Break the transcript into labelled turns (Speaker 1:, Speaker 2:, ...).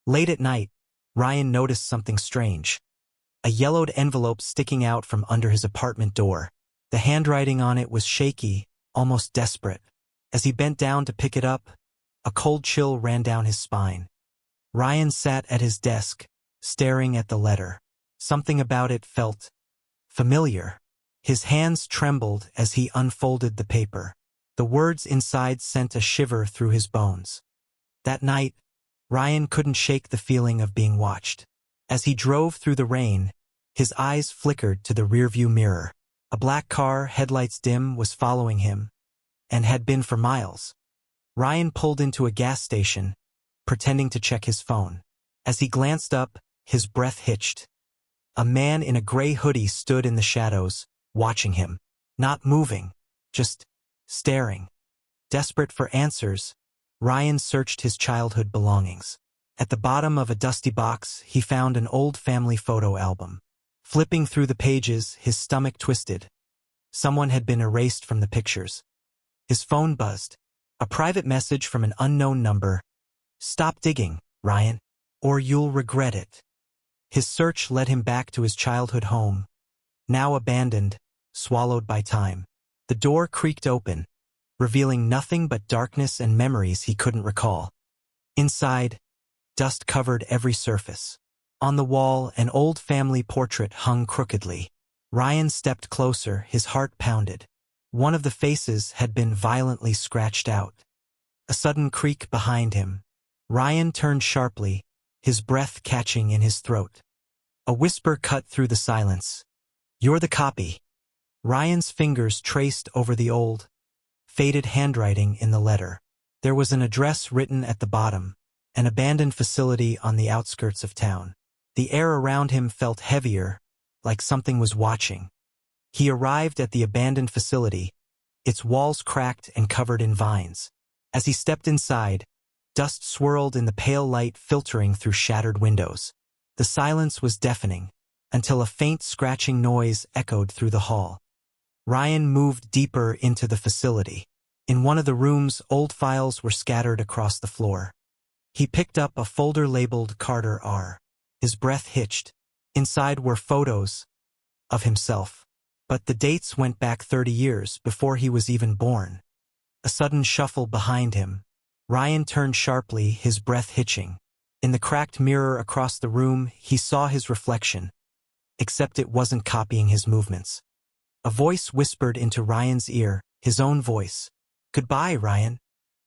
Speaker 1: Late at night, Ryan noticed something strange. A yellowed envelope sticking out from under his apartment door. The handwriting on it was shaky, almost desperate. As he bent down to pick it up, a cold chill ran down his spine. Ryan sat at his desk, staring at the letter. Something about it felt familiar. His hands trembled as he unfolded the paper. The words inside sent a shiver through his bones. That night, Ryan couldn't shake the feeling of being watched. As he drove through the rain, his eyes flickered to the rearview mirror. A black car, headlights dim, was following him, and had been for miles. Ryan pulled into a gas station, pretending to check his phone. As he glanced up, his breath hitched. A man in a gray hoodie stood in the shadows, watching him. Not moving, just staring. Desperate for answers, Ryan searched his childhood belongings. At the bottom of a dusty box, he found an old family photo album. Flipping through the pages, his stomach twisted. Someone had been erased from the pictures. His phone buzzed. A private message from an unknown number. "Stop digging, Ryan, or you'll regret it." His search led him back to his childhood home, now abandoned, swallowed by time. The door creaked open, revealing nothing but darkness and memories he couldn't recall. Inside, dust covered every surface. On the wall, an old family portrait hung crookedly. Ryan stepped closer, his heart pounded. One of the faces had been violently scratched out. A sudden creak behind him. Ryan turned sharply, his breath catching in his throat. A whisper cut through the silence. "You're the copy." Ryan's fingers traced over the old, faded handwriting in the letter. There was an address written at the bottom, an abandoned facility on the outskirts of town. The air around him felt heavier, like something was watching. He arrived at the abandoned facility, its walls cracked and covered in vines. As he stepped inside, dust swirled in the pale light filtering through shattered windows. The silence was deafening, until a faint scratching noise echoed through the hall. Ryan moved deeper into the facility. In one of the rooms, old files were scattered across the floor. He picked up a folder labeled Carter R. His breath hitched. Inside were photos of himself. But the dates went back 30 years before he was even born. A sudden shuffle behind him. Ryan turned sharply, his breath hitching. In the cracked mirror across the room, he saw his reflection, except it wasn't copying his movements. A voice whispered into Ryan's ear, his own voice. "Goodbye, Ryan.